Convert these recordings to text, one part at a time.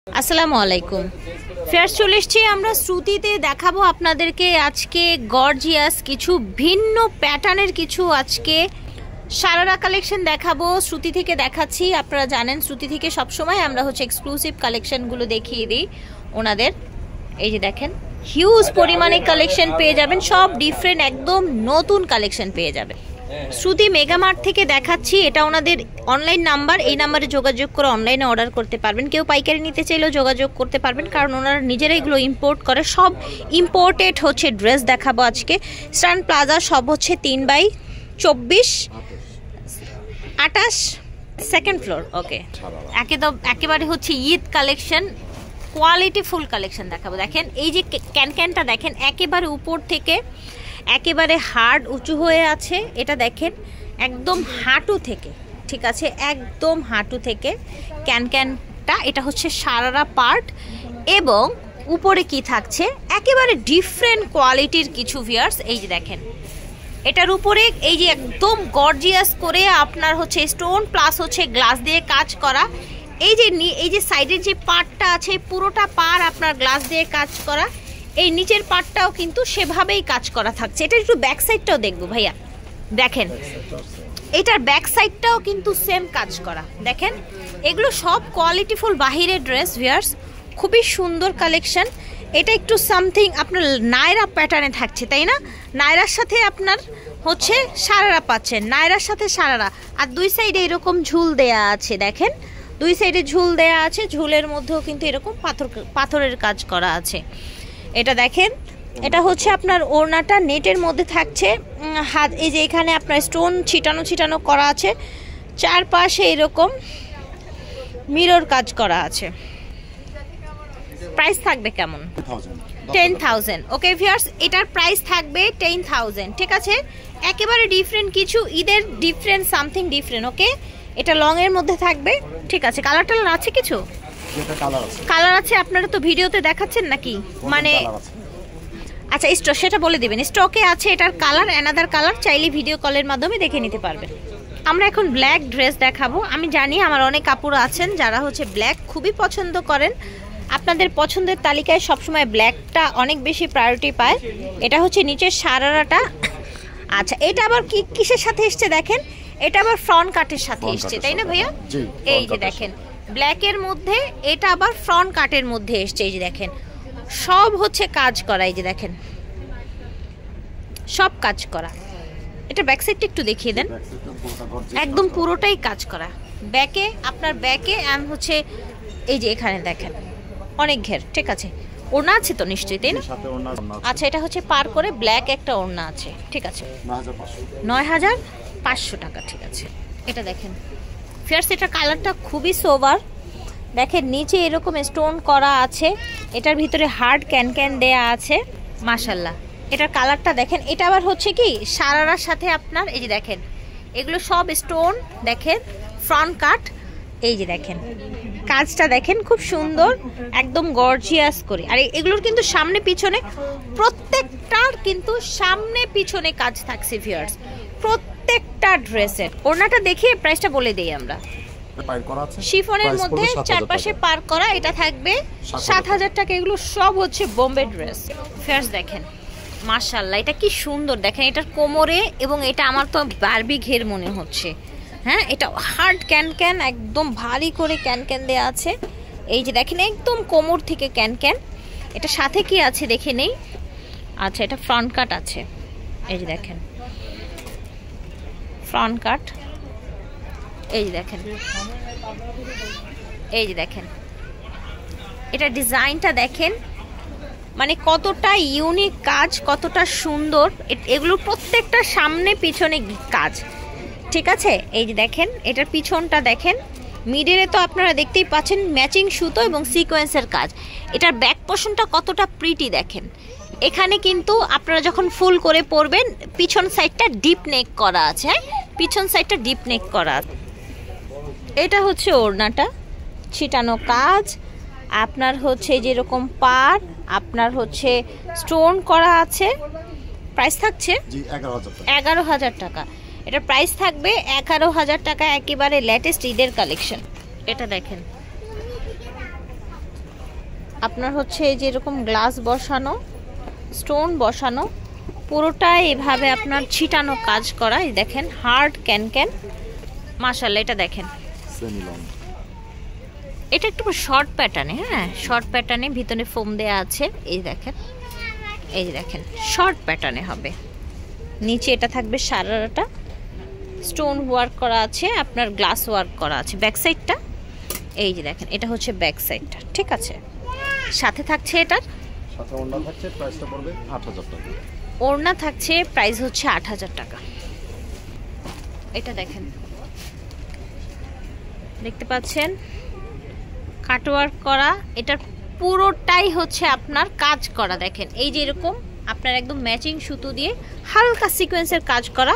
আসসালামু আলাইকুম। ফেয়ার চলে এসেছি আমরা শ্রুতিতে, দেখাবো আপনাদেরকে আজকে গর্জিয়াস কিছু ভিন্ন প্যাটার্নের কিছু আজকে সারারা কালেকশন দেখাবো। শ্রুতি থেকে দেখাচ্ছি, আপনারা জানেন শ্রুতি থেকে সবসময় আমরা এক্সক্লুসিভ কালেকশনগুলো দেখিয়ে দিই ওনাদের। এই যে দেখেন হিউজ পরিমাণে কালেকশন পেয়ে যাবেন, সব ডিফারেন্ট একদম নতুন কালেকশন পেয়ে যাবেন। শ্রুতি মেগামার্ট থেকে দেখাচ্ছি, এটা ওনাদের অনলাইন নাম্বার, এই নাম্বারে যোগাযোগ করে অনলাইনে অর্ডার করতে পারবেন। কেউ পাইকারি নিতে চাইলেও যোগাযোগ করতে পারবেন, কারণ ওনারা নিজেরাই এগুলো ইম্পোর্ট করে। সব ইম্পোর্টেড ড্রেস দেখাবো আজকে। স্টান প্লাজা সব 3/24 28 সেকেন্ড ফ্লোর। ওকে, একেবারে Eid collection, quality full collection দেখাবো। দেখেন এই যে ক্যানটা দেখেন, একেবারে উপর থেকে একেবারে হার্ড উঁচু হয়ে আছে। এটা দেখেন একদম হাঁটু থেকে, ঠিক আছে, একদম হাঁটু থেকে ক্যানটা। এটা সারারা পার্ট এবং উপরে কি থাকছে একেবারে ডিফারেন্ট কোয়ালিটির কিছু ভিয়ার্স। এই যে দেখেন এটার উপরে এই যে একদম গর্জিয়াস করে আপনার স্টোন প্লাস গ্লাস দিয়ে কাজ করা। এই যে সাইডের যে পার্টটা আছে পুরোটা পার আপনার গ্লাস দিয়ে কাজ করা। এই নিচের পার্টটাও কিন্তু সেভাবেই কাজ করা থাকছে। এটা একটু ব্যাক সাইডটাও দেখবো ভাইয়া, দেখেন এটার ব্যাক সাইডটাও কিন্তু সেম কাজ করা। দেখেন এগুলো সব কোয়ালিটিফুল বাহিরের ড্রেস ভিয়ার্স, খুবই সুন্দর কালেকশন। এটা একটু সামথিং আপনার নায়রা প্যাটার্নে থাকছে, তাই না? নায়রার সাথে আপনার সারারা পাচ্ছেন, নায়রার সাথে সারারা। আর দুই সাইডে এরকম ঝুল দেয়া আছে, দেখেন দুই সাইডে ঝুল দেয়া আছে, ঝুলের মধ্যেও কিন্তু এরকম পাথরের কাজ করা আছে। এটা দেখেন এটা আপনার ওড়নাটা নেটের মধ্যে থাকছে, হাত এই যে এখানে আপনার স্টোন ছিটানো করা আছে, চারপাশে এরকম মিরর কাজ করা আছে। প্রাইস থাকবে কেমন? 10,000। ওকে ভিউয়ার্স, এটার প্রাইস থাকবে 10,000, ঠিক আছে। একেবারে ডিফারেন্ট কিছু, ঈদের ডিফারেন্ট সামথিং ডিফারেন্ট। ওকে, এটা লং এর মধ্যে থাকবে, ঠিক আছে। কালার টালার আছে কিছু? কালার আছে, আপনারা তো ভিডিওতে দেখাচ্ছেন নাকি? মানে আচ্ছা সেটা বলে দিবেন, স্টকে আছে এটার কালার, অ্যানাদার কালার, চাইলে ভিডিও কলের মাধ্যমে দেখে নিতে পারবেন। আমরা এখন ব্ল্যাক ড্রেস দেখাবো। আমি জানি আমার অনেক কাপড় আছেন যারা ব্ল্যাক খুবই পছন্দ করেন, আপনাদের পছন্দের তালিকায় সবসময় ব্ল্যাকটা অনেক বেশি প্রায়োরিটি পায়। এটা নিচের সারারাটা। আচ্ছা, এটা আবার কিসের সাথে এসছে দেখেন, এটা আবার ফ্রন্ট কাটের সাথে এসছে, তাই না ভাইয়া? এই যে দেখেন ব্ল্যাকের মধ্যে এটা আবার ফ্রন্ট কাটের মধ্যে এসছে। এই যে দেখেন সব কাজ করা, এই যে দেখেন সব কাজ করা। এটা ব্যাক সাইডটা একটু দেখিয়ে দেন, একদম পুরোটাই কাজ করা। ব্যাকে আপনার ব্যাকে এন্ড এই যে এখানে দেখেন অনেক ঘের, ঠিক আছে। ওড়না আছে তো নিশ্চয়ই, তাই না? আচ্ছা, এটা পার করে ব্ল্যাক একটা ওড়না আছে, ঠিক আছে। 9,500 টাকা, ঠিক আছে। এটা দেখেন ফিয়ার্স, এটা কালারটা খুবই সোবার। দেখেন নিচে এরকম স্টোন করা আছে, এটার ভিতরে হার্ড ক্যান দেয়া আছে, মাশাল্লাহ। এটার কালারটা দেখেন, এটা আবার কি সারারার সাথে আপনার এই যে দেখেন এগুলো সব স্টোন, দেখেন ফ্রন্ট কাট। এই যে দেখেন কাজটা দেখেন খুব সুন্দর, একদম গর্জিয়াস করে। আর এগুলোর কিন্তু সামনে পিছনে প্রত্যেকটার কিন্তু সামনে পিছনে কাজ থাকছে ভিউয়ার্স, প্রত্যেকটা ড্রেসের। ওড়নাটা দেখে প্রাইসটা বলে দেই আমরা। শিফনের মধ্যে চারপাশে পার করা, এটা থাকবে 7,000 টাকা। এগুলো সব বোম্বে ড্রেস। ফিয়ার্স দেখেন মাশাআল্লাহ, এটা কি সুন্দর দেখেন, এটার কোমরে এবং এটা আমার তো বারবি ঘের মনে হচ্ছে। হ্যাঁ, এটা হার্ড ক্যান একদম ভারী করে ক্যান দেওয়া আছে। এই যে দেখেন একদম কোমর থেকে ক্যান। এটা সাথে কি আছে দেখে নেই। আচ্ছা, এটা ফ্রন্ট কাট আছে, এই যে দেখেন ফ্রন্ট কাট। এই যে দেখেন, এই যে দেখেন এটা ডিজাইনটা দেখেন, মানে কতটা ইউনিক কাজ, কতটা সুন্দর। এগুলো প্রত্যেকটা সামনে পিছনে কাজ, ঠিক আছে। এই যে দেখেন এটার পিছনটা দেখেন, মিডলে তো আপনারা দেখতেই পাচ্ছেন ম্যাচিং সুতো এবং সিকোয়েন্সের কাজ। এটার ব্যাক পোর্শনটা কতটা প্রিটি দেখেন। এখানে কিন্তু আপনারা যখন ফুল করে পরবেন পিছন সাইডটা ডিপ নেক করা আছে, হ্যাঁ পিছন সাইডটা ডিপ নেক করা। এটা ওড়নাটা ছিটানো কাজ, আপনার যেরকম পার আপনার স্টোন করা আছে। প্রাইস থাকছে 11,000 টাকা। এটা প্রাইস থাকবে 11,000 টাকা, একেবারে লেটেস্ট ঈদের কালেকশন। এটা দেখেন আপনার হচ্ছে এই যে এরকম গ্লাস বসানো, স্টোন বসানো, পুরোটাই এভাবে আপনার ছিটানো কাজ করা। এই দেখেন হার্ড ক্যান মাশাআল্লাহ। এটা দেখেন এটা একটু শর্ট প্যাটার্নে, হ্যাঁ শর্ট প্যাটার্নে, ভিতরে ফোম দেয়া আছে। এই দেখেন, এই দেখেন শর্ট প্যাটার্নে হবে। নিচে এটা থাকবে সারারাটা স্টোন ওয়ার্ক করা আছে, আপনার গ্লাস ওয়ার্ক করা আছে। ব্যাক সাইডটা এই যে দেখেন, এটা হচ্ছে ব্যাক সাইডটা, ঠিক আছে। সাথে থাকছে এটার সাথে ওড়না থাকছে, প্রাইসটা পড়বে 8000 টাকা। ওড়না থাকছে, প্রাইস হচ্ছে 8000 টাকা। এটা দেখেন, দেখতে পাচ্ছেন কাটওয়ার্ক করা, এটার পুরোটাই হচ্ছে আপনার কাজ করা। দেখেন এই যে এরকম আপনার একদম ম্যাচিং সুতো দিয়ে হালকা সিকোয়েন্সের কাজ করা,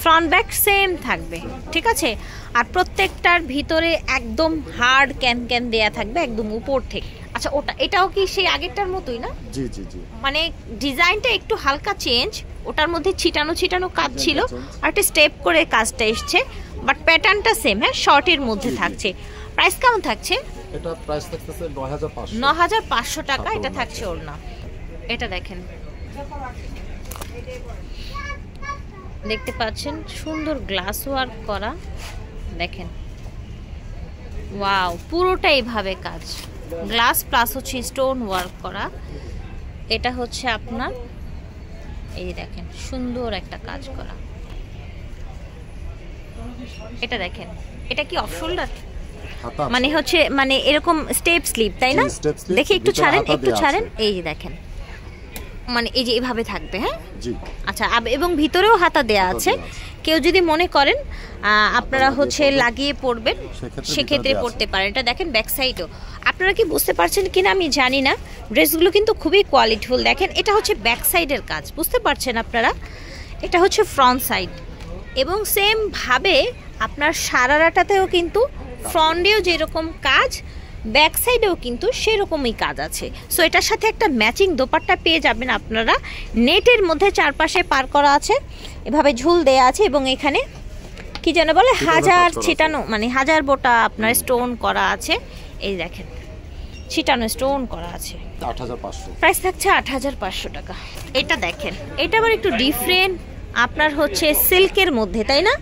ফ্রন্ট ব্যাক সেম থাকবে, ঠিক আছে। আর প্রত্যেকটার ভিতরে একদম হার্ড ক্যান দেয়া থাকবে একদম উপর থেকে। আচ্ছা ওটা, এটাও কি সেই আগেরটার মতোই না? জি জি জি, মানে ডিজাইনটা একটু হালকা চেঞ্জ, ওটার মধ্যে ছিটানো কাজ ছিল, আর একটা স্টেপ করে কাজটা এসছে, বাট প্যাটার্নটা সেম, হ্যাঁ শর্টের মধ্যে থাকছে। প্রাইস কেমন থাকছে? এটা প্রাইস থাকতেছে 9500 9500 টাকা। এটা থাকছে ওড়না। এটা দেখেন, দেখতে পাচ্ছেন সুন্দর গ্লাস ওয়ার্ক করা, দেখেন ওয়াও, পুরোটা এইভাবে কাজ, গ্লাস প্লাস হচ্ছে স্টোন ওয়ার্ক করা। এটা হচ্ছে আপনার এই দেখেন সুন্দর একটা কাজ করা। এটা দেখেন, এটা কি অফ শোল্ডার, মানে হচ্ছে মানে এরকম স্টেপ স্লিপ, তাই না? দেখি একটু ছাড়েন, একটু ছাড়েন, এই যে দেখেন মানে এই যে এইভাবে থাকবে, হ্যাঁ জি। আচ্ছা, এবং ভিতরেও হাতা দেয়া আছে। কেউ যদি মনে করেন আপনারা হচ্ছে লাগিয়ে পরবেন, সেক্ষেত্রে পরতে পারেন। এটা দেখেন ব্যাক সাইডও, আপনারা কি বুঝতে পারছেন কিনা আমি জানি না, ড্রেসগুলো কিন্তু খুবই কোয়ালিটিফুল। দেখেন এটা হচ্ছে ব্যাক সাইডের কাজ, বুঝতে পারছেন আপনারা? এটা হচ্ছে ফ্রন্ট সাইড, এবং সেম ভাবে আপনার সারারাটাতেও কিন্তু ফ্রন্টেও যেরকম কাজ, ব্যাক সাইডেও কিন্তু সেরকমই কাজ আছে। সো এটার সাথে একটা ম্যাচিং দোপাট্টা পেয়ে যাবেন আপনারা। নেটের মধ্যে চারপাশে পার করা আছে, এভাবে ঝুল দেয়া আছে, এবং এখানে কি যেন বলে হাজার ছিটানো, মানে হাজার বোটা আপনার স্টোন করা আছে। এই দেখেন ছিটানো স্টোন করা আছে। 8500 প্রাইস থাকছে 8500 টাকা। এটা দেখেন, এটা আবার একটু ডিফারেন্ট, আপনার হচ্ছে সিল্কের মধ্যে, তাই না?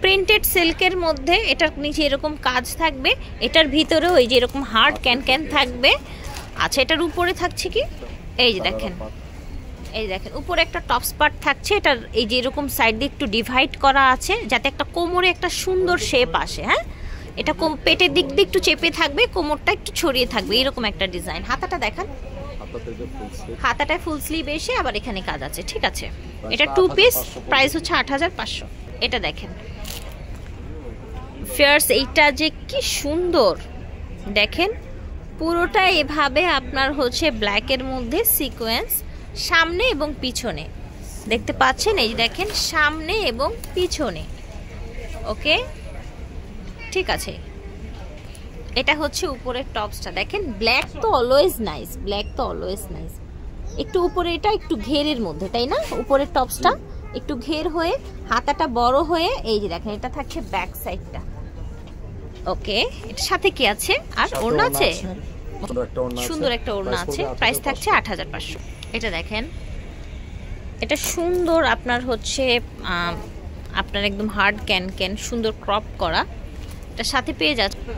প্রিন্টেড সিল্কের মধ্যে, এটার নিচে এরকম কাজ থাকবে, এটার ভিতরেও এই যে এরকম হার্ড ক্যান থাকবে। আচ্ছা, এটার উপরে থাকছে কি, এই যে দেখেন, এই দেখেন উপরে একটা টপস পার্ট থাকছে, এটার এই যে এরকম সাইড দিয়ে একটু ডিভাইড করা আছে, যাতে একটা কোমরে একটা সুন্দর শেপ আসে। হ্যাঁ, এটা পেটের দিক দিয়ে একটু চেপে থাকবে, কোমরটা একটু ছড়িয়ে থাকবে, এরকম একটা ডিজাইন। হাতাটা দেখান, হাতাটায় ফুল স্লিভ এসে আবার এখানে কাজ আছে, ঠিক আছে। এটা 2 পিস, প্রাইস হচ্ছে 8500। এটা দেখেন ফিয়ার্স, এইটা যে কি সুন্দর, দেখেন পুরোটা এভাবে আপনার হচ্ছে ব্ল্যাকের মধ্যে সিকোয়েন্স, সামনে এবং পিছনে দেখতে পাচ্ছেন, এই দেখেন সামনে এবং পিছনে, ওকে ঠিক আছে। এটা হচ্ছে উপরের টপসটা, দেখেন ব্ল্যাক তো অলওয়েজ নাইস, ব্ল্যাক তো অলওয়েজ নাইস। একটু উপরে এটা একটু ঘেরের মধ্যে, তাই না? উপরের টপসটা একটু ঘের হয়ে, হাতাটা বড় হয়ে, এই যে দেখেন এটা থাকছে ব্যাক সাইডটা, ওকে। এটার সাথে কি আছে? আর ওড়না আছে, সুন্দর একটা ওড়না আছে। প্রাইস থাকছে 8500। এটা দেখেন, এটা সুন্দর আপনার হচ্ছে আপনার একদম হার্ড ক্যান সুন্দর ক্রপ করা, এটা সাথে পেয়ে যাচ্ছে।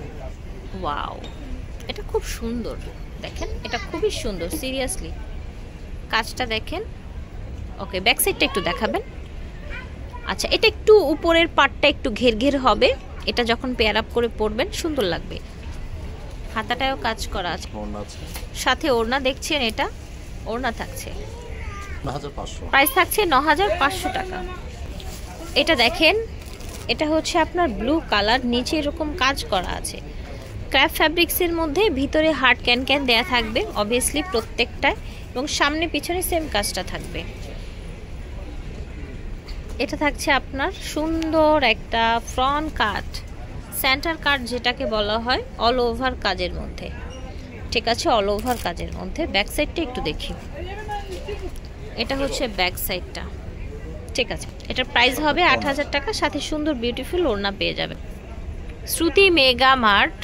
ওয়াও, এটা খুব সুন্দর, দেখেন এটা খুবই সুন্দর, সিরিয়াসলি কাজটা দেখেন। ওকে, ব্যাক সাইডটা একটু দেখাবেন। আচ্ছা, এটা একটু উপরের পার্টটা একটু ঘের হবে, এটা যখন পেয়ার আপ করে পরবেন সুন্দর লাগবে। হাতাটায়ও কাজ করা আছে, সাথে ওড়না দেখছেন, এটা ওড়না থাকছে 9500, প্রাইস থাকছে 9500 টাকা। এটা দেখেন, এটা হচ্ছে আপনার ব্লু কালার, নিচে এরকম কাজ করা আছে ক্র্যাপ ফ্যাব্রিক্সের মধ্যে, ভিতরে হার্ড ক্যান দেয়া থাকবে অবভিয়াসলি প্রত্যেকটায়, এবং সামনে পিছনে সেম কাজটা থাকবে। এটা থাকছে আপনার সুন্দর একটা ফ্রন্ট কাট, সেন্টার কাট যেটাকে বলা হয়, অল ওভার কাজের মধ্যে, ঠিক আছে, অল ওভার কাজের মধ্যে। ব্যাক সাইডটা একটু দেখি, এটা হচ্ছে ব্যাক সাইডটা, ঠিক আছে। এটার প্রাইস হবে 8000 টাকা, সাথে সুন্দর বিউটিফুল ওড়না পেয়ে যাবে। শ্রুতি মেগা মার্ট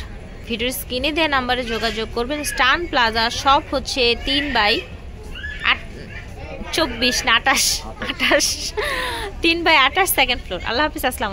ভিডিওর স্ক্রিনে দেওয়া নাম্বারে যোগাযোগ করবেন। স্টান প্লাজা শপ হচ্ছে 3/24 না 28 3/28 সেকেন্ড ফ্লোর। আল্লাহ হাফিজ, আসসালামু আলাইকুম।